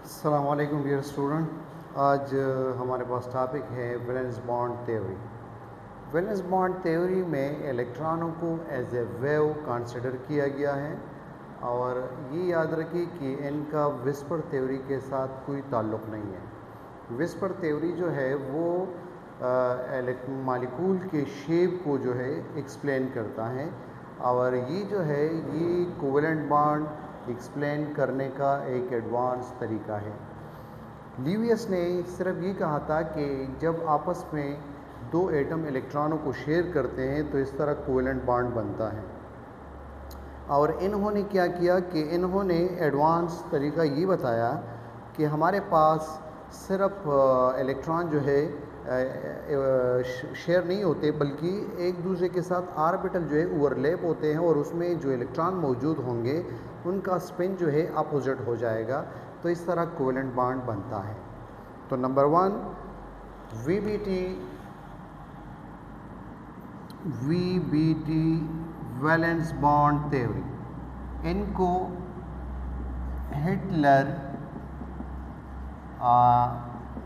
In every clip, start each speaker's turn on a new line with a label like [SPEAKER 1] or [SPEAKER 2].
[SPEAKER 1] अस्सलाम वालेकुम dear student. आज हमारे पास टॉपिक है valence bond theory. Valence bond theory में इलेक्ट्रॉनों को एज ए वेव कंसिडर किया गया है और ये याद रखिए कि इनका विस्पर थ्योरी के साथ कोई ताल्लुक़ नहीं है। विस्पर थ्योरी जो है वो मालिक्यूल के शेप को जो है एक्सप्लेन करता है और ये जो है ये कोवेलेंट बॉन्ड एक्सप्लेन करने का एक एडवांस तरीका है। लीवियस ने सिर्फ ये कहा था कि जब आपस में दो एटम इलेक्ट्रॉनों को शेयर करते हैं तो इस तरह कोवेलेंट बॉन्ड बनता है। और इन्होंने क्या किया कि इन्होंने एडवांस तरीका ये बताया कि हमारे पास सिर्फ इलेक्ट्रॉन जो है शेयर नहीं होते बल्कि एक दूसरे के साथ ऑर्बिटल जो है ओवरलैप होते हैं और उसमें जो इलेक्ट्रॉन मौजूद होंगे उनका स्पिन जो है अपोजिट हो जाएगा, तो इस तरह कोवेलेंट बॉन्ड बनता है। तो number 1 VBT valence bond theory, इनको हिटलर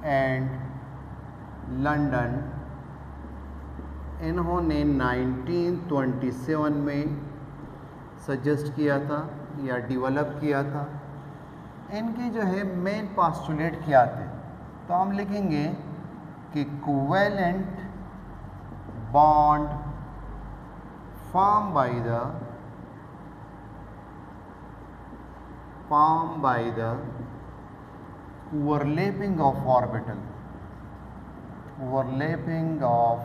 [SPEAKER 1] एंड लंदन इन्होंने 1927 में सजेस्ट किया था या डेवलप किया था। इनके जो है मेन पोस्टुलेट क्या थे, तो हम लिखेंगे कि covalent bond form by the overlapping of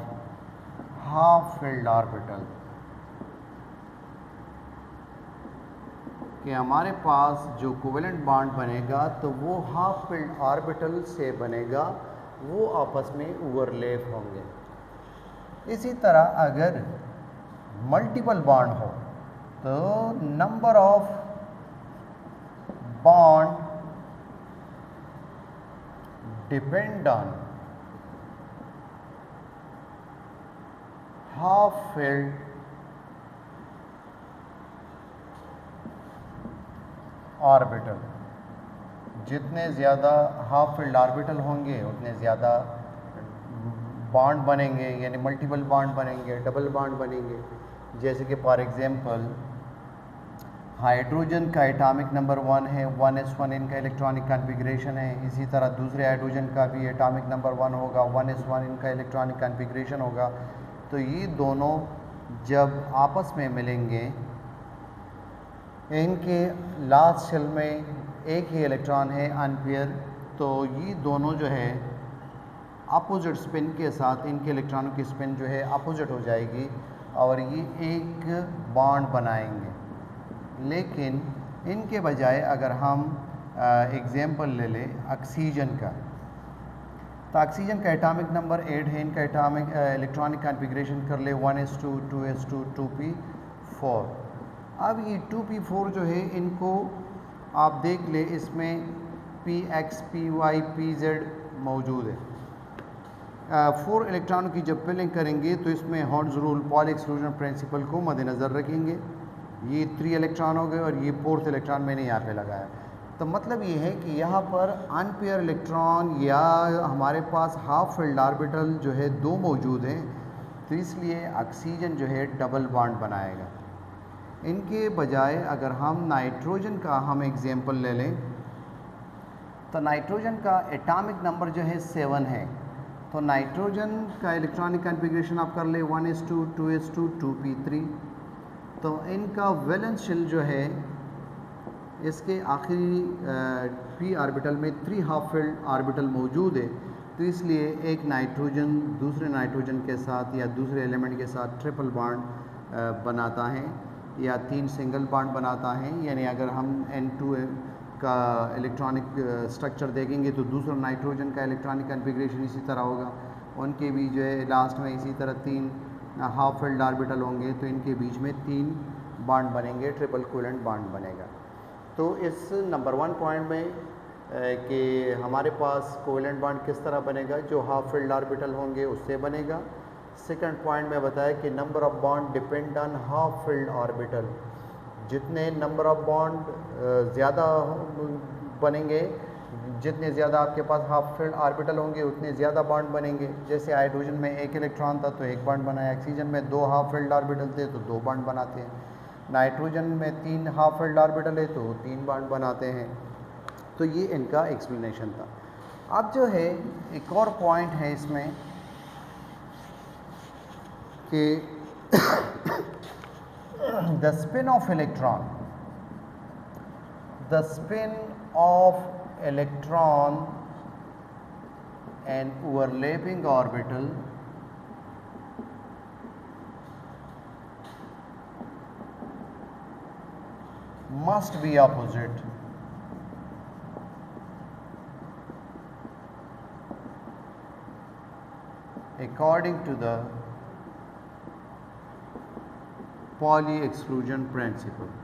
[SPEAKER 1] half filled orbital, कि हमारे पास जो कोवेलेंट बॉन्ड बनेगा तो वो हाफ फिल्ड ऑर्बिटल से बनेगा, वो आपस में ओवरलैप होंगे। इसी तरह अगर मल्टीपल बॉन्ड हो तो number of bond depend on half filled orbital. जितने ज़्यादा हाफ फिल्ड ऑर्बिटल होंगे उतने ज़्यादा बॉन्ड बनेंगे, यानी मल्टीपल बॉन्ड बनेंगे, डबल बॉन्ड बनेंगे। जैसे कि फॉर एग्जांपल हाइड्रोजन का एटॉमिक नंबर 1 है, 1s1 इनका इलेक्ट्रॉनिक कॉन्फ़िगरेशन है। इसी तरह दूसरे हाइड्रोजन का भी एटॉमिक नंबर 1 होगा, 1s1 इनका इलेक्ट्रॉनिक कॉन्फ़िगरेशन होगा। तो ये दोनों जब आपस में मिलेंगे, इनके लास्ट शेल में एक ही इलेक्ट्रॉन है अनपेयर, तो ये दोनों जो है अपोजिट स्पिन के साथ इनके इलेक्ट्रॉनों की स्पिन जो है अपोजिट हो जाएगी और ये एक बॉन्ड बनाएंगे। लेकिन इनके बजाय अगर हम एग्जांपल ले लें ऑक्सीजन का, तो ऑक्सीजन का एटॉमिक नंबर 8 है, इनका एटॉमिक इलेक्ट्रॉनिक कॉन्फ़िगरेशन कर ले 1s2 2s2 2p4। अब ये 2p4 जो है इनको आप देख ले, इसमें px py pz मौजूद है। 4 इलेक्ट्रॉनों की जब फिलिंग करेंगे तो इसमें horns rule poly exclusion principle को मद्देनज़र रखेंगे। ये 3 इलेक्ट्रॉन हो गए और ये 4th इलेक्ट्रॉन मैंने यहाँ पे लगाया। तो मतलब ये है कि यहाँ पर अनपेयर इलेक्ट्रॉन या हमारे पास हाफ फिल्ड ऑर्बिटल जो है 2 मौजूद हैं, तो इसलिए ऑक्सीजन जो है डबल बॉन्ड बनाएगा। इनके बजाय अगर हम नाइट्रोजन का हम एग्जांपल ले लें, तो नाइट्रोजन का एटॉमिक नंबर जो है 7 है, तो नाइट्रोजन का इलेक्ट्रॉनिक कॉन्फ़िगरेशन आप कर ले 1s2 2s2 2p3। तो इनका वैलेंस शेल जो है इसके आखिरी p ऑर्बिटल में 3 हाफ फिल्ड ऑर्बिटल मौजूद है, तो इसलिए एक नाइट्रोजन दूसरे नाइट्रोजन के साथ या दूसरे एलिमेंट के साथ ट्रिपल बॉन्ड बनाता है या 3 सिंगल बॉन्ड बनाता है। यानी अगर हम N2 का इलेक्ट्रॉनिक स्ट्रक्चर देखेंगे तो दूसरा नाइट्रोजन का इलेक्ट्रॉनिक कॉन्फ़िगरेशन इसी तरह होगा, उनके भी जो है लास्ट में इसी तरह 3 हाफ फिल्ड ऑर्बिटल होंगे, तो इनके बीच में 3 बॉन्ड बनेंगे, ट्रिपल कोवेलेंट बॉन्ड बनेगा। तो इस नंबर 1 पॉइंट में कि हमारे पास कोवेलेंट बॉन्ड किस तरह बनेगा, जो हाफ फिल्ड ऑर्बिटल होंगे उससे बनेगा। सेकंड पॉइंट में बताया कि number of bond depend on half filled orbital. जितने नंबर ऑफ बॉन्ड ज़्यादा बनेंगे जितने ज़्यादा आपके पास हाफ फिल्ड ऑर्बिटल होंगे उतने ज़्यादा बॉन्ड बनेंगे। जैसे हाइड्रोजन में एक इलेक्ट्रॉन था तो एक बॉन्ड बनाया, ऑक्सीजन में 2 हाफ फिल्ड ऑर्बिटल थे तो 2 बॉन्ड बनाते हैं, नाइट्रोजन में 3 हाफ फिल्ड ऑर्बिटल है तो 3 बॉन्ड बनाते हैं। तो ये इनका एक्सप्लेनेशन था। अब जो है एक और पॉइंट है इसमें कि the spin off electron, the spin of electron and overlapping orbital must be opposite according to the Pauli exclusion principle।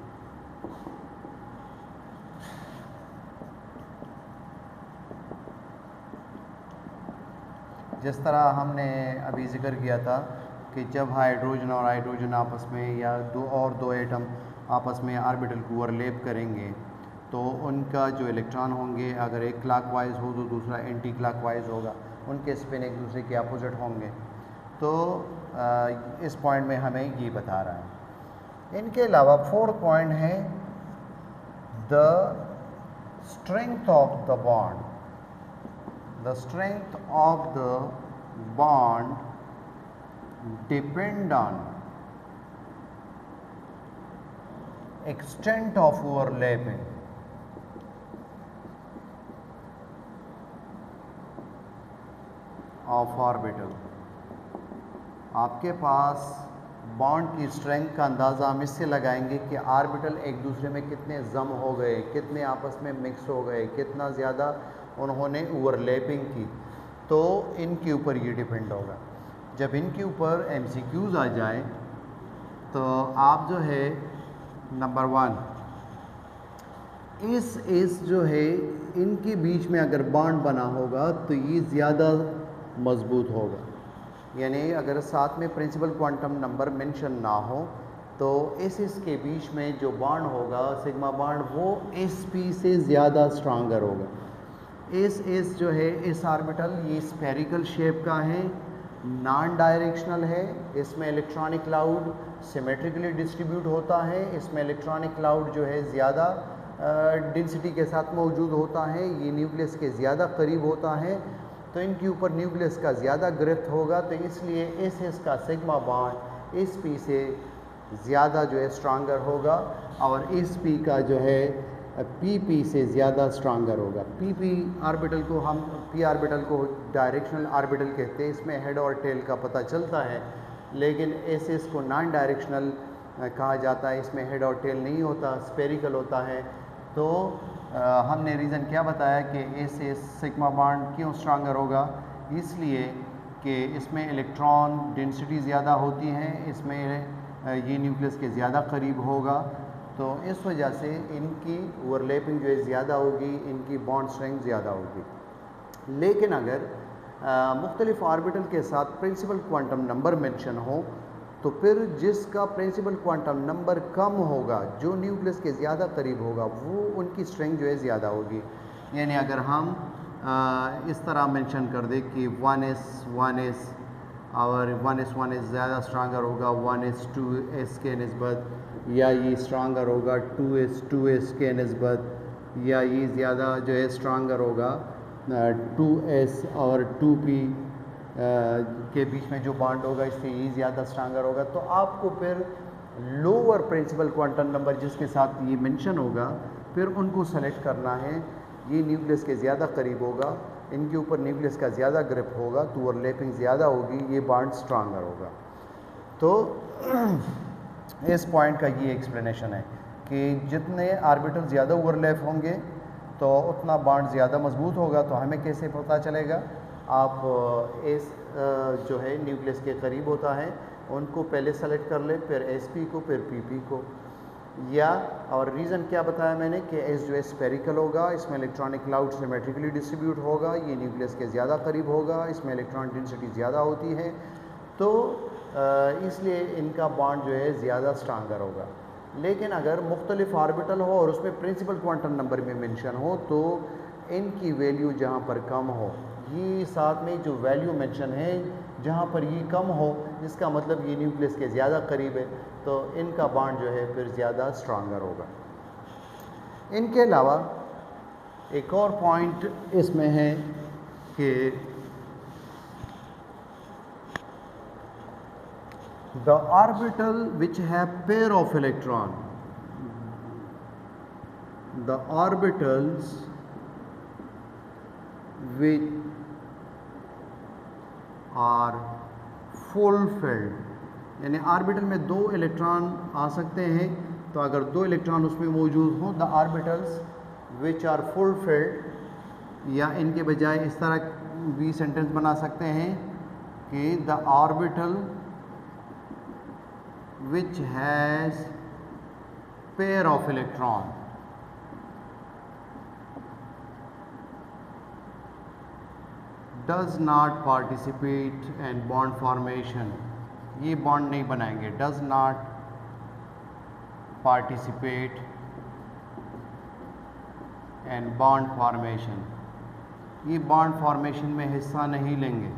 [SPEAKER 1] जिस तरह हमने अभी ज़िक्र किया था कि जब हाइड्रोजन और हाइड्रोजन आपस में या दो एटम आपस में ऑर्बिटल को ओवरलैप करेंगे तो उनका जो इलेक्ट्रॉन होंगे, अगर एक क्लॉकवाइज हो तो दूसरा एंटी क्लॉकवाइज होगा, उनके स्पिन एक दूसरे के अपोजिट होंगे। तो इस पॉइंट में हमें ये बता रहा है। इनके अलावा फोर्थ पॉइंट है the strength of the bond. The strength of the bond depend on extent of overlapping of orbital। आपके पास बॉन्ड की स्ट्रेंथ का अंदाज़ा हम इससे लगाएंगे कि ऑर्बिटल एक दूसरे में कितने जम हो गए, कितने आपस में मिक्स हो गए, कितना ज़्यादा उन्होंने ओवरलैपिंग की, तो इनके ऊपर ये डिपेंड होगा। जब इनके ऊपर MCQs आ जाए तो आप जो है नंबर 1 इस जो है इनके बीच में अगर बॉन्ड बना होगा तो ये ज़्यादा मजबूत होगा। यानी अगर साथ में प्रिंसिपल क्वांटम नंबर मेंशन ना हो तो इस के बीच में जो बॉन्ड होगा सिग्मा बॉन्ड वो SP से ज़्यादा स्ट्रांगर होगा। इस जो है इस ऑर्बिटल ये स्फेरिकल शेप का है, नॉन डायरेक्शनल है, इसमें इलेक्ट्रॉनिक क्लाउड सिमेट्रिकली डिस्ट्रीब्यूट होता है, इसमें इलेक्ट्रॉनिक क्लाउड जो है ज़्यादा डेंसिटी के साथ मौजूद होता है, ये न्यूक्लियस के ज़्यादा करीब होता है, तो इनके ऊपर न्यूक्लियस का ज़्यादा ग्रिप्थ होगा, तो इसलिए इस का सिग्मा बॉन्ड SP से ज़्यादा जो है स्ट्रांगर होगा और SP का जो है PP से ज़्यादा स्ट्रांगर होगा। PP ऑर्बिटल को हम P ऑर्बिटल को डायरेक्शनल ऑर्बिटल कहते हैं, इसमें हेड और टेल का पता चलता है, लेकिन इस को नॉन डायरेक्शनल कहा जाता है, इसमें हेड और टेल नहीं होता, स्फेरिकल होता है। तो हमने रीज़न क्या बताया कि इस सिग्मा बॉन्ड क्यों स्ट्रांगर होगा, इसलिए कि इसमें इलेक्ट्रॉन डेंसिटी ज़्यादा होती हैं, इसमें ये न्यूक्लियस के ज़्यादा करीब होगा, तो इस वजह से इनकी ओवरलैपिंग जो है ज़्यादा होगी, इनकी बॉन्ड स्ट्रेंथ ज़्यादा होगी। लेकिन अगर मुख्तलिफ ऑर्बिटल के साथ प्रिंसिपल क्वांटम नंबर मेंशन हो तो फिर जिसका प्रिंसिपल क्वांटम नंबर कम होगा, जो न्यूक्लियस के ज़्यादा करीब होगा, वो उनकी स्ट्रेंथ जो है ज़्यादा होगी। यानी अगर हम इस तरह मेंशन कर दें कि 1s और 1s ज़्यादा स्ट्रांगर होगा 1s2s के निस्बत, या ये स्ट्रांगर होगा 2s के निस्बत, या ये ज़्यादा जो है स्ट्रांगर होगा 2s और 2p के बीच में जो बॉन्ड होगा इससे ये ज़्यादा स्ट्रांगर होगा, तो आपको फिर लोअर प्रिंसिपल क्वांटम नंबर जिसके साथ ये मेंशन होगा फिर उनको सेलेक्ट करना है। ये न्यूक्लियस के ज़्यादा करीब होगा, इनके ऊपर न्यूक्लियस का ज़्यादा ग्रिप होगा तो ओवरलैपिंग ज़्यादा होगी, ये बॉन्ड स्ट्रांगर होगा। तो इस पॉइंट का ये एक्सप्लेनेशन है कि जितने ऑर्बिटल ज़्यादा ओवरलैप होंगे तो उतना बॉन्ड ज़्यादा मजबूत होगा। तो हमें कैसे पता चलेगा? आप इस जो है न्यूक्लियस के करीब होता है उनको पहले सेलेक्ट कर ले, फिर SP को, फिर PP को, या और रीज़न क्या बताया मैंने कि S जो है स्फेरिकल होगा, इसमें इलेक्ट्रॉनिक क्लाउड सिमेट्रिकली डिस्ट्रीब्यूट होगा, ये न्यूक्लियस के ज़्यादा करीब होगा, इसमें इलेक्ट्रॉन डेंसिटी ज़्यादा होती है, तो इसलिए इनका बॉन्ड जो है ज़्यादा स्ट्रांगर होगा। लेकिन अगर मुख्तलिफ ऑर्बिटल हो और उसमें प्रिंसिपल क्वांटम नंबर में मेंशन हो तो इनकी वैल्यू जहाँ पर कम हो, ये साथ में जो वैल्यू मेंशन है जहाँ पर ये कम हो, इसका मतलब ये न्यूक्लियस के ज़्यादा करीब है, तो इनका बॉन्ड जो है फिर ज़्यादा स्ट्रॉन्गर होगा। इनके अलावा एक और पॉइंट इसमें है कि the orbital which have pair of electron, the orbitals which are full filled, यानी ऑर्बिटल में 2 इलेक्ट्रॉन आ सकते हैं, तो अगर 2 इलेक्ट्रॉन उसमें मौजूद हों, the orbitals which are full filled, या इनके बजाय इस तरह भी सेंटेंस बना सकते हैं कि the orbital which has pair of electron does not participate in bond formation, ये बॉन्ड नहीं बनाएंगे, does not participate in bond formation, ये बॉन्ड फॉर्मेशन में हिस्सा नहीं लेंगे।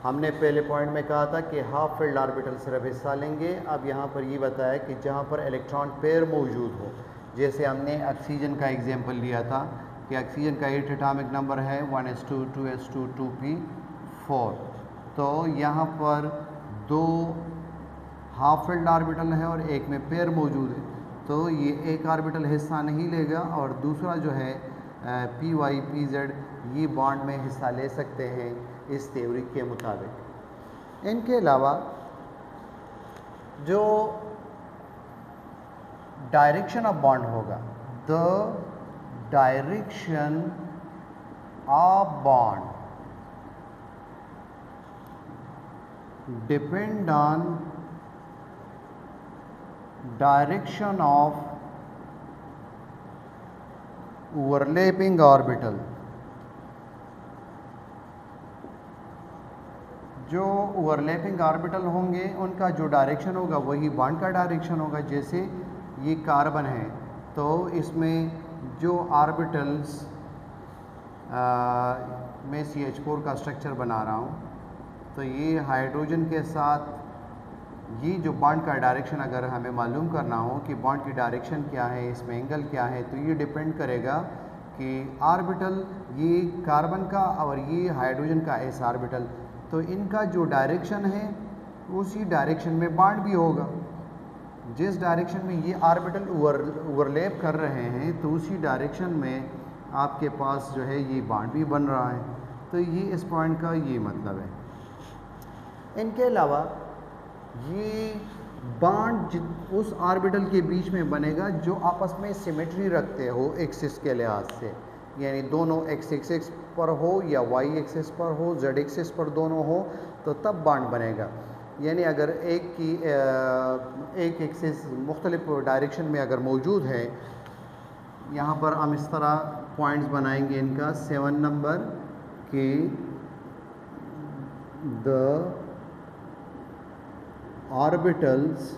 [SPEAKER 1] हमने पहले पॉइंट में कहा था कि हाफ फिल्ड ऑर्बिटल सिर्फ हिस्सा लेंगे। अब यहाँ पर ये बताया कि जहाँ पर इलेक्ट्रॉन पेयर मौजूद हो, जैसे हमने ऑक्सीजन का एग्जांपल लिया था कि ऑक्सीजन का 8 एटॉमिक नंबर है 1s2 2s2 2p4, तो यहाँ पर 2 हाफ फिल्ड ऑर्बिटल है और एक में पेयर मौजूद है, तो ये एक ऑर्बिटल हिस्सा नहीं लेगा और दूसरा जो है py pz ये बॉन्ड में हिस्सा ले सकते हैं इस थ्योरी के मुताबिक। इनके अलावा जो डायरेक्शन ऑफ बॉन्ड होगा, the direction of bond depend on direction of overlapping orbital, जो ओवरलैपिंग ऑर्बिटल होंगे उनका जो डायरेक्शन होगा वही बॉन्ड का डायरेक्शन होगा। जैसे ये कार्बन है, तो इसमें जो ऑर्बिटल्स मैं CH4 का स्ट्रक्चर बना रहा हूँ, तो ये हाइड्रोजन के साथ ये जो बॉन्ड का डायरेक्शन अगर हमें मालूम करना हो कि बॉन्ड की डायरेक्शन क्या है, इसमें एंगल क्या है, तो ये डिपेंड करेगा कि ऑर्बिटल ये कार्बन का और ये हाइड्रोजन का एस ऑर्बिटल, तो इनका जो डायरेक्शन है उसी डायरेक्शन में बॉन्ड भी होगा। जिस डायरेक्शन में ये ऑर्बिटल ओवरलैप कर रहे हैं, तो उसी डायरेक्शन में आपके पास जो है ये बॉन्ड भी बन रहा है। तो ये इस पॉइंट का ये मतलब है। इनके अलावा ये बॉन्ड उस ऑर्बिटल के बीच में बनेगा जो आपस में सिमेट्री रखते हो एक्सिस के लिहाज से, यानी दोनों एक्स एक्सिस पर हो या वाई एक्सिस पर हो, जेड एक्सिस पर दोनों हो, तो तब बॉन्ड बनेगा। यानी अगर एक एक्सिस मुख्तलिफ डायरेक्शन में अगर मौजूद है, यहाँ पर हम इस तरह पॉइंट्स बनाएंगे इनका 7 नंबर कि the orbitals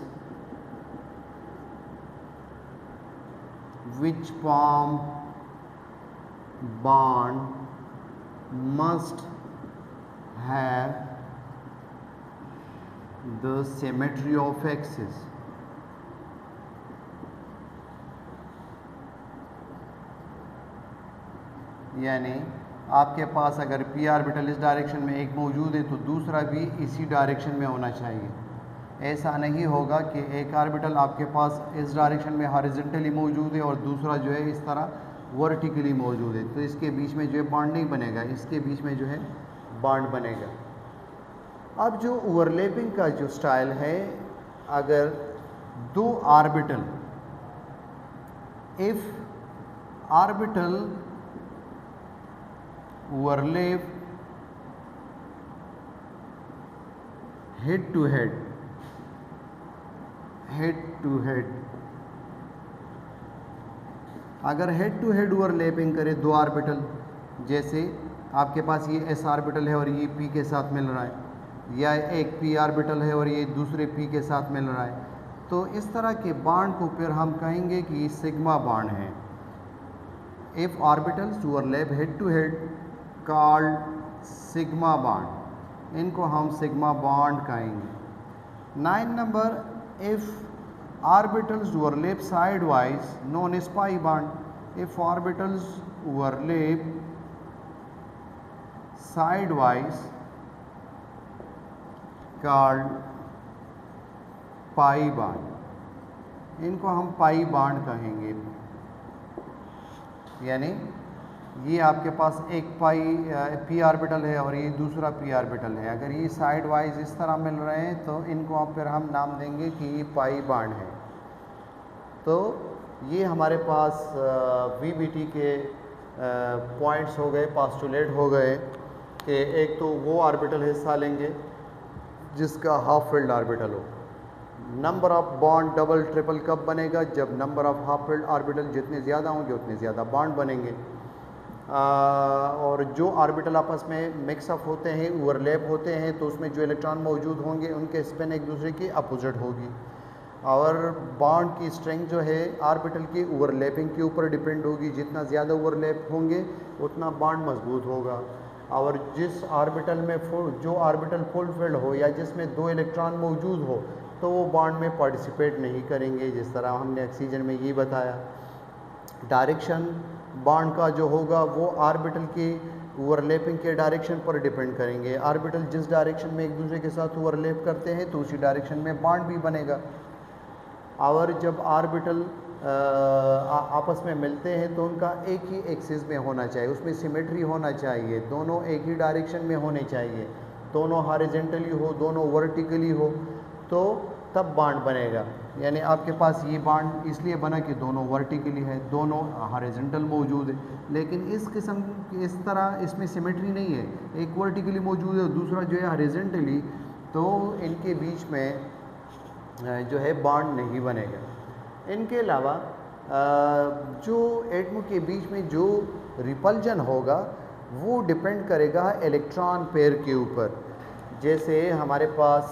[SPEAKER 1] which form bond must have the symmetry of axis, यानी आपके पास अगर p ऑर्बिटल इस डायरेक्शन में एक मौजूद है तो दूसरा भी इसी डायरेक्शन में होना चाहिए। ऐसा नहीं होगा कि एक ऑर्बिटल आपके पास इस डायरेक्शन में हॉरिजॉन्टली मौजूद है और दूसरा जो है इस तरह वर्टिकली मौजूद है, तो इसके बीच में जो है बॉन्ड नहीं बनेगा, इसके बीच में जो है बॉन्ड बनेगा। अब जो ओवरलैपिंग का जो स्टाइल है, अगर 2 orbital, if orbital overlap head to head, अगर हेड टू हेड ओवरलैपिंग करे 2 ऑर्बिटल, जैसे आपके पास ये एस ऑर्बिटल है और ये पी के साथ मिल रहा है, या एक पी ऑर्बिटल है और ये दूसरे पी के साथ मिल रहा है, तो इस तरह के बॉन्ड को फिर हम कहेंगे कि सिग्मा बॉन्ड है। If orbitals overlap head to head called sigma bond, इनको हम सिग्मा बॉन्ड कहेंगे। 9 number, if orbitals overlap side wise known as pi bond. If orbitals overlap side wise called pi bond, इनको हम pi bond कहेंगे। यानी ये आपके पास एक पाई पी ऑर्बिटल है और ये दूसरा पी ऑर्बिटल है। अगर ये साइड वाइज इस तरह मिल रहे हैं तो इनको आप फिर हम नाम देंगे कि ये पाई बॉन्ड है। तो ये हमारे पास वीबीटी के पॉइंट्स हो गए, पास्टुलेट हो गए कि एक तो वो ऑर्बिटल हिस्सा लेंगे जिसका हाफ फील्ड ऑर्बिटल हो। Number of bond double triple कब बनेगा? जब number of half filled orbital जितने ज़्यादा होंगे उतने ज़्यादा बॉन्ड बनेंगे। और जो ऑर्बिटल आपस में मिक्सअप होते हैं, ओवरलैप होते हैं, तो उसमें जो इलेक्ट्रॉन मौजूद होंगे उनके स्पिन एक दूसरे की अपोजिट होगी। और बॉन्ड की स्ट्रेंथ जो है ऑर्बिटल की ओवरलैपिंग के ऊपर डिपेंड होगी। जितना ज़्यादा ओवरलैप होंगे उतना बॉन्ड मजबूत होगा। और जिस ऑर्बिटल में जो ऑर्बिटल फुल फिल्ड हो या जिसमें 2 इलेक्ट्रॉन मौजूद हो तो वो बॉन्ड में पार्टिसिपेट नहीं करेंगे, जिस तरह हमने ऑक्सीजन में ये बताया। डायरेक्शन बॉन्ड का जो होगा वो ऑर्बिटल की ओवरलैपिंग के डायरेक्शन पर डिपेंड करेंगे। ऑर्बिटल जिस डायरेक्शन में एक दूसरे के साथ ओवरलैप करते हैं तो उसी डायरेक्शन में बॉन्ड भी बनेगा। और जब ऑर्बिटल आपस में मिलते हैं तो उनका एक ही एक्सिस में होना चाहिए, उसमें सिमेट्री होना चाहिए, दोनों एक ही डायरेक्शन में होने चाहिए, दोनों हॉरिजॉन्टली हो, दोनों वर्टिकली हो, तो तब बॉन्ड बनेगा। यानी आपके पास ये बॉन्ड इसलिए बना कि दोनों वर्टिकली है, दोनों हॉरिजॉन्टल मौजूद है। लेकिन इस किस्म इस तरह इसमें सिमेट्री नहीं है, एक वर्टिकली मौजूद है दूसरा जो है हॉरिजॉन्टली, तो इनके बीच में जो है बॉन्ड नहीं बनेगा। इनके अलावा जो एटमों के बीच में जो रिपल्जन होगा वो डिपेंड करेगा इलेक्ट्रॉन पेयर के ऊपर। जैसे हमारे पास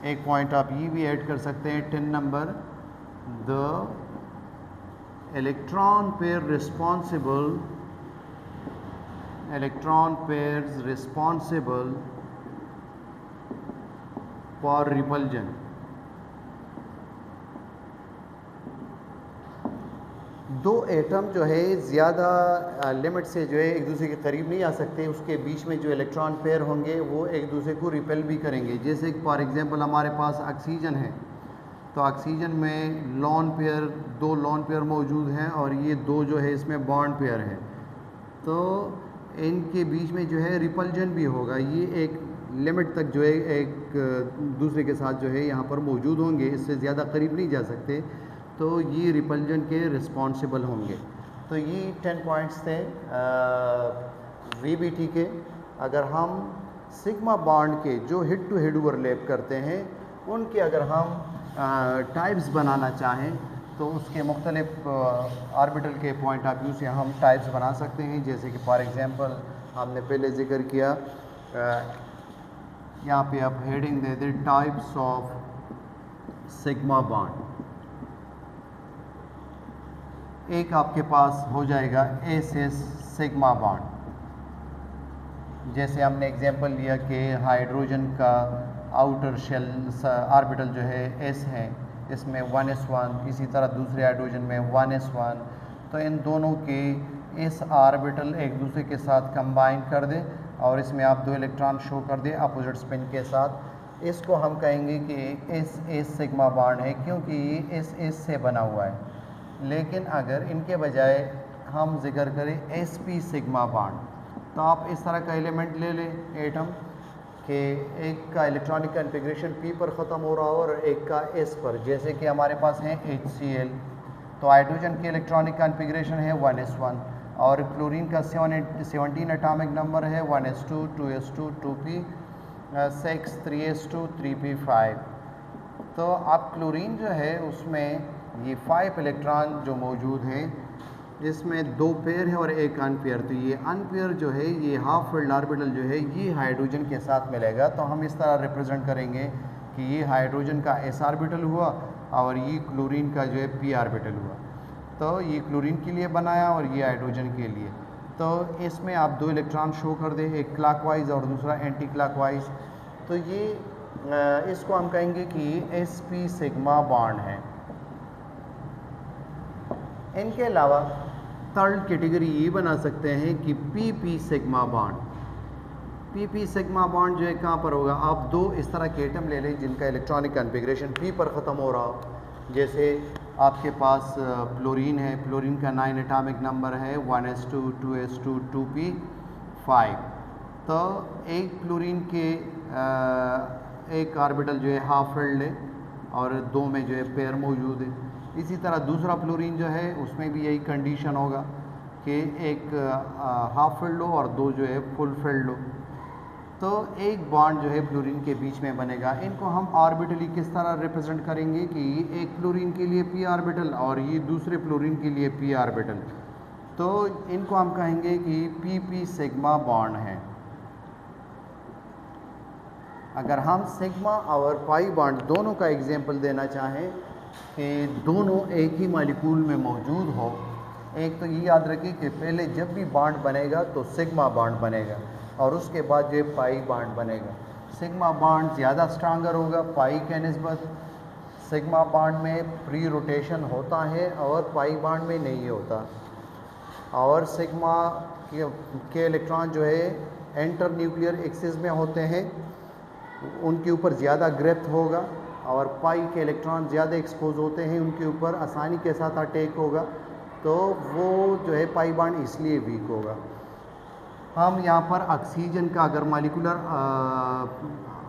[SPEAKER 1] एक पॉइंट आप ये भी ऐड कर सकते हैं 10 number, the electron pair responsible for repulsion. दो एटम जो है ज़्यादा लिमिट से जो है एक दूसरे के करीब नहीं आ सकते, उसके बीच में जो इलेक्ट्रॉन पेयर होंगे वो एक दूसरे को रिपेल भी करेंगे। जैसे फॉर एग्जांपल हमारे पास ऑक्सीजन है, तो ऑक्सीजन में दो लोन पेयर मौजूद हैं और ये दो जो है इसमें बॉन्ड पेयर है, तो इनके बीच में जो है रिपल्जन भी होगा। ये एक लिमिट तक जो है एक दूसरे के साथ जो है यहाँ पर मौजूद होंगे, इससे ज़्यादा करीब नहीं जा सकते, तो ये रिपल्जन के रिस्पॉन्सिबल होंगे। तो ये 10 पॉइंट्स थे वीबीटी के। अगर हम सिग्मा बॉन्ड के जो हेड टू हेड ओवरलैप करते हैं उनके अगर हम टाइप्स बनाना चाहें तो उसके मुख्तलिफ ऑर्बिटल के पॉइंट ऑफ व्यू से हम टाइप्स बना सकते हैं। जैसे कि फॉर एग्जांपल हमने पहले जिक्र किया, यहाँ पे आप हेडिंग दे दें टाइप्स ऑफ सिग्मा बॉन्ड। एक आपके पास हो जाएगा एस सिग्मा बॉन्ड। जैसे हमने एग्जांपल लिया कि हाइड्रोजन का आउटर शेल ऑर्बिटल जो है एस है, इसमें 1s1, इसी तरह दूसरे हाइड्रोजन में 1s1, तो इन दोनों के इस ऑर्बिटल एक दूसरे के साथ कंबाइन कर दें और इसमें आप 2 इलेक्ट्रॉन शो कर दें अपोजिट स्पिन के साथ। इसको हम कहेंगे कि एस सिग्मा बॉन्ड है, क्योंकि ये एस से बना हुआ है। लेकिन अगर इनके बजाय हम जिक्र करें sp सिग्मा बॉन्ड, तो आप इस तरह का एलिमेंट ले लें एटम कि एक का इलेक्ट्रॉनिक कॉन्फ़िगरेशन p पर ख़त्म हो रहा हो और एक का s पर। जैसे कि हमारे पास है HCl, तो हाइड्रोजन की इलेक्ट्रॉनिक कॉन्फ़िगरेशन है 1s1 और क्लोरीन का 17 एटॉमिक नंबर है 1s2, 2s2, 2p6, 3s2, 3p5। तो अब क्लोरीन जो है उसमें ये 5 इलेक्ट्रॉन जो मौजूद हैं, इसमें 2 पेयर है और एक अनपेयर। तो ये अनपेयर जो है ये हाफ फील्ड ऑर्बिटल जो है ये हाइड्रोजन के साथ मिलेगा। तो हम इस तरह रिप्रेजेंट करेंगे कि ये हाइड्रोजन का s ऑर्बिटल हुआ और ये क्लोरीन का जो है p ऑर्बिटल हुआ। तो ये क्लोरीन के लिए बनाया और ये हाइड्रोजन के लिए। तो इसमें आप 2 इलेक्ट्रॉन शो कर दें, एक क्लॉकवाइज और दूसरा एंटी क्लॉकवाइज। तो ये इसको हम कहेंगे कि sp सिग्मा बॉन्ड है। इनके अलावा थर्ड कैटेगरी ये बना सकते हैं कि pp sigma bond. pp sigma bond जो है कहाँ पर होगा, आप 2 इस तरह के एटम ले लें जिनका इलेक्ट्रॉनिक कन्फिग्रेशन p पर ख़त्म हो रहा हो। जैसे आपके पास फ्लोरीन है, फ्लोरीन का 9 एटॉमिक नंबर है 1s2 2s2 2p5। तो एक फ्लोरीन के एक ऑर्बिटल जो है हाफ फिल्ड है और 2 में जो है पेयर मौजूद है। इसी तरह दूसरा फ्लोरीन जो है उसमें भी यही कंडीशन होगा कि एक हाफ फिल्ड हो और 2 जो है फुल फिल्ड हो। तो एक बॉन्ड जो है फ्लोरीन के बीच में बनेगा। इनको हम ऑर्बिटली किस तरह रिप्रेजेंट करेंगे कि एक फ्लोरीन के लिए p ऑर्बिटल और ये दूसरे फ्लोरीन के लिए p ऑर्बिटल। तो इनको हम कहेंगे कि pp सिग्मा बॉन्ड है। अगर हम सिग्मा और पाई बॉन्ड दोनों का एग्जांपल देना चाहें कि दोनों एक ही मॉलिक्यूल में मौजूद हो, एक तो ये याद रखिए कि पहले जब भी बॉन्ड बनेगा तो सिग्मा बॉन्ड बनेगा और उसके बाद जो है पाई बॉन्ड बनेगा। सिग्मा बॉन्ड ज़्यादा स्ट्रांगर होगा पाई के निस्बत। सिग्मा बॉन्ड में प्री रोटेशन होता है और पाई बॉन्ड में नहीं होता। और सिग्मा के इलेक्ट्रॉन जो है एंटर न्यूक्लियर एक्सिस में होते हैं, उनके ऊपर ज़्यादा ग्रेप्थ होगा और पाई के इलेक्ट्रॉन ज़्यादा एक्सपोज होते हैं, उनके ऊपर आसानी के साथ अटैक होगा। तो वो जो है पाई बॉन्ड इसलिए वीक होगा। हम यहाँ पर ऑक्सीजन का अगर मॉलिक्यूलर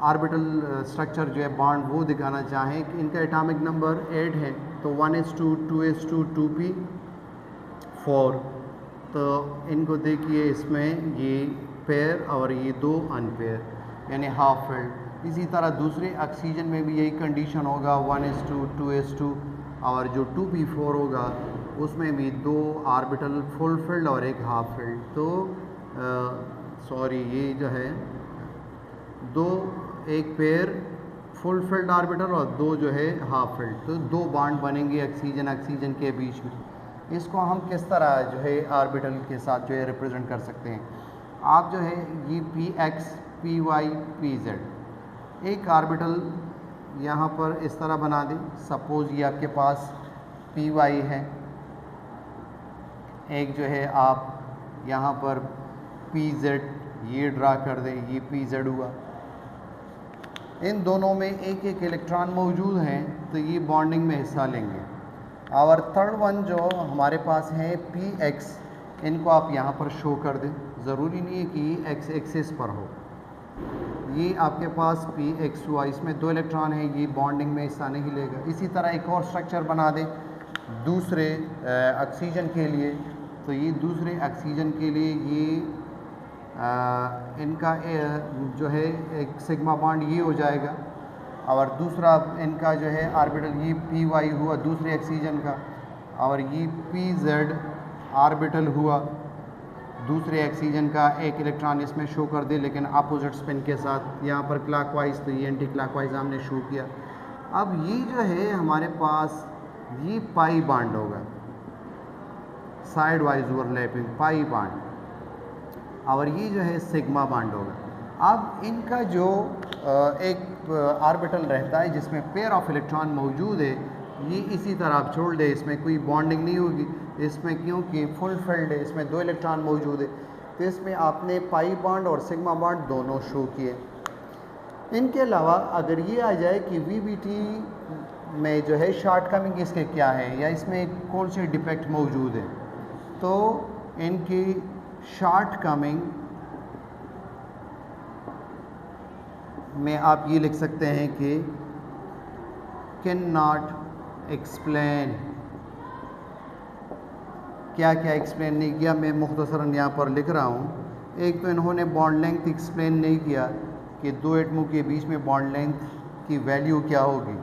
[SPEAKER 1] ऑर्बिटल स्ट्रक्चर जो है बॉन्ड वो दिखाना चाहें कि इनका एटॉमिक नंबर 8 है, तो 1s2 2s2 2p4। तो इनको देखिए, इसमें ये पेयर और ये 2 अनपेयर यानी हाफ फिल्ड। इसी तरह दूसरे ऑक्सीजन में भी यही कंडीशन होगा 1s2 2s2 और जो 2p4 होगा उसमें भी 2 ऑर्बिटल फुल फिल्ड और एक हाफ फिल्ड। तो सॉरी ये जो है 2 एक पेयर फुल फिल्ड ऑर्बिटल और 2 जो है हाफ फिल्ड। तो 2 बॉन्ड बनेंगे ऑक्सीजन ऑक्सीजन के बीच में। इसको हम किस तरह जो है ऑर्बिटल के साथ जो है रिप्रेजेंट कर सकते हैं। आप जो है ये px py pz एक ऑर्बिटल यहाँ पर इस तरह बना दें। सपोज़ ये आपके पास py है, एक जो है आप यहाँ पर pz ये ड्रा कर दें, ये pz हुआ। इन दोनों में एक एक इलेक्ट्रॉन मौजूद हैं तो ये बॉन्डिंग में हिस्सा लेंगे। और थर्ड वन जो हमारे पास है px, इनको आप यहाँ पर शो कर दें। ज़रूरी नहीं है कि x एक्सिस पर हो। ये आपके पास px हुआ, इसमें 2 इलेक्ट्रॉन है, ये बॉन्डिंग में हिस्सा नहीं लेगा। इसी तरह एक और स्ट्रक्चर बना दें दूसरे ऑक्सीजन के लिए। तो ये दूसरे ऑक्सीजन के लिए ये इनका जो है एक सिग्मा बॉन्ड ये हो जाएगा और दूसरा इनका जो है ऑर्बिटल ये py हुआ दूसरे ऑक्सीजन का, और ये pz ऑर्बिटल हुआ दूसरे ऑक्सीजन का। एक इलेक्ट्रॉन इसमें शो कर दे लेकिन अपोजिट स्पिन के साथ, यहाँ पर क्लॉकवाइज तो ये एंटी क्लॉकवाइज हमने शो किया। अब ये जो है हमारे पास ये पाई बॉन्ड होगा, side wise overlapping pi bond, और ये जो है सिग्मा बॉन्ड होगा। अब इनका जो एक ऑर्बिटल रहता है जिसमें पेयर ऑफ इलेक्ट्रॉन मौजूद है, ये इसी तरह आप छोड़ दें, इसमें कोई बॉन्डिंग नहीं होगी इसमें, क्योंकि फुल फिल्ड है, इसमें 2 इलेक्ट्रॉन मौजूद है। तो इसमें आपने पाई बॉन्ड और सिग्मा बॉन्ड दोनों शो किए। इनके अलावा अगर ये आ जाए कि VBT में जो है शॉर्ट कमिंग इसके क्या है या इसमें कौन से डिफेक्ट मौजूद है, तो इनकी शॉर्ट कमिंग में आप ये लिख सकते हैं कि कैन नॉट एक्सप्लेन। क्या क्या एक्सप्लेन नहीं किया, मैं मुख्तसरन यहाँ पर लिख रहा हूँ। एक तो इन्होंने बॉन्ड लेंथ एक्सप्लेन नहीं किया कि 2 एटमों के बीच में बॉन्ड लेंथ की वैल्यू क्या होगी।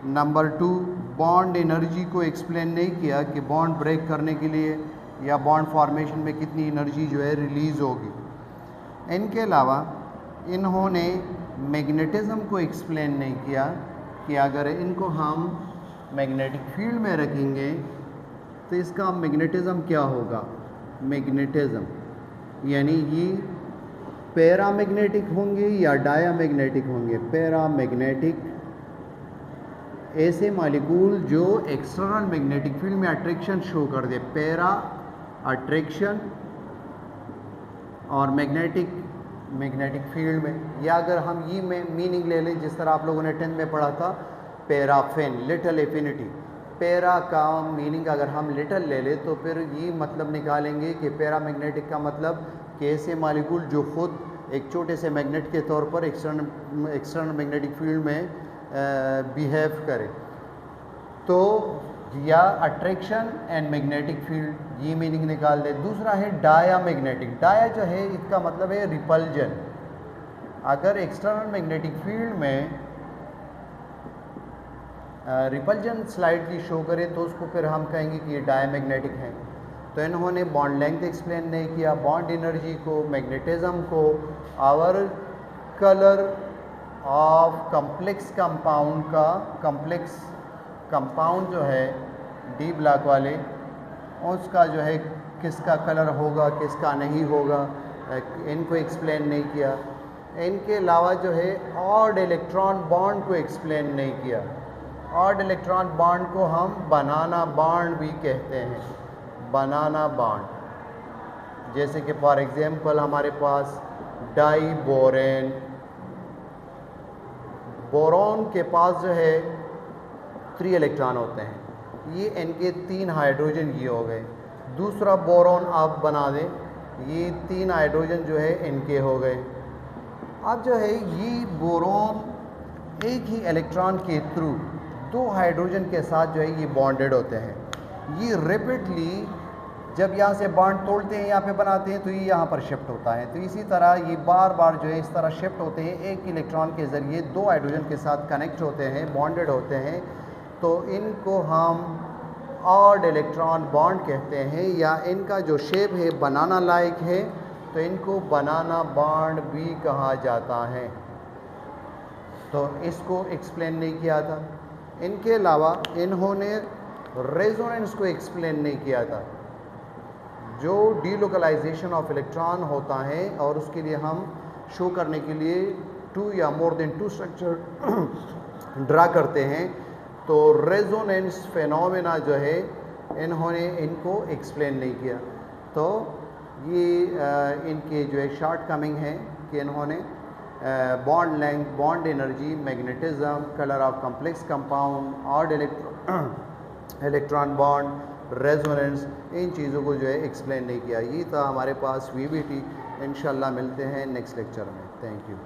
[SPEAKER 1] नंबर 2, बॉन्ड एनर्जी को एक्सप्लेन नहीं किया कि बॉन्ड ब्रेक करने के लिए या बॉन्ड फॉर्मेशन में कितनी एनर्जी जो है रिलीज़ होगी। इनके अलावा इन्होंने मैग्नेटिज़्म को एक्सप्लेन नहीं किया कि अगर इनको हम मैग्नेटिक फील्ड में रखेंगे तो इसका मैग्नेटिज़्म क्या होगा। मैग्नेटिज़्म यानी ये पैरामैग्नेटिक होंगे या डायामैग्नेटिक होंगे। पैरामैग्नेटिक ऐसे मालिकूल जो एक्सटर्नल मैग्नेटिक फील्ड में अट्रैक्शन शो कर दे। पैरा अट्रैक्शन और मैग्नेटिक फील्ड में, या अगर हम ये मीनिंग ले लें जिस तरह आप लोगों ने 10th में पढ़ा था पैराफिन, लिटिल एफिनिटी। पैरा का मीनिंग अगर हम लिटिल ले लें तो फिर ये मतलब निकालेंगे कि पैरामैग्नेटिक का मतलब कि ऐसे मालिकूल जो खुद एक छोटे से मैग्नेट के तौर पर एक्सटर्नल मैग्नेटिक फील्ड में बिहेव करे। तो या अट्रैक्शन एंड मैग्नेटिक फील्ड, ये मीनिंग निकाल दे। दूसरा है डायामैग्नेटिक। डाया जो है इसका मतलब है रिपल्जन। अगर एक्सटर्नल मैग्नेटिक फील्ड में रिपल्जन स्लाइडली शो करे तो उसको फिर हम कहेंगे कि ये डायामैग्नेटिक है। तो इन्होंने बॉन्ड लेंथ एक्सप्लेन नहीं किया, बॉन्ड एनर्जी को, मैग्नेटिज्म को, और कलर ऑफ कम्प्लेक्स कंपाउंड का, कम्प्लेक्स कंपाउंड जो है डी ब्लॉक वाले, उसका जो है किसका कलर होगा किसका नहीं होगा, इनको एक्सप्लेन नहीं किया। इनके अलावा जो है ऑड इलेक्ट्रॉन बॉन्ड को एक्सप्लेन नहीं किया। ऑड इलेक्ट्रॉन बॉन्ड को हम बनाना बॉन्ड भी कहते हैं। बनाना बॉन्ड, जैसे कि फॉर एग्जांपल हमारे पास डाई बोरेन, बोरॉन के पास जो है 3 इलेक्ट्रॉन होते हैं, ये इनके 3 हाइड्रोजन ये हो गए। दूसरा बोरॉन आप बना दें, ये 3 हाइड्रोजन जो है इनके हो गए। अब जो है ये बोरॉन एक ही इलेक्ट्रॉन के थ्रू 2 हाइड्रोजन के साथ जो है ये बॉन्डेड होते हैं। ये रैपिडली जब यहाँ से बॉन्ड तोड़ते हैं यहाँ पे बनाते हैं तो ये यहाँ पर शिफ्ट होता है। तो इसी तरह ये बार बार जो है इस तरह शिफ्ट होते हैं, एक इलेक्ट्रॉन के ज़रिए 2 हाइड्रोजन के साथ कनेक्ट होते हैं, बॉन्डेड होते हैं। तो इनको हम ऑड इलेक्ट्रॉन बॉन्ड कहते हैं, या इनका जो शेप है बनाना लाइक है तो इनको बनाना बॉन्ड भी कहा जाता है। तो इसको एक्सप्लेन नहीं किया था। इनके अलावा इन्होंने रेजोनेंस को एक्सप्लेन नहीं किया था, जो डीलोकलाइजेशन ऑफ इलेक्ट्रॉन होता है और उसके लिए हम शो करने के लिए 2 या मोर देन 2 स्ट्रक्चर ड्रा करते हैं। तो रेजोनेंस फेनोमेना जो है इन्होंने इनको एक्सप्लेन नहीं किया। तो ये इनके जो है शॉर्ट कमिंग है कि इन्होंने bond length, bond energy, magnetism, colour of complex compound, odd electron bond, resonance, इन चीज़ों को जो है एक्सप्लेन नहीं किया। ये था हमारे पास VBT। इंशाल्लाह मिलते हैं नेक्स्ट लेक्चर में। Thank you.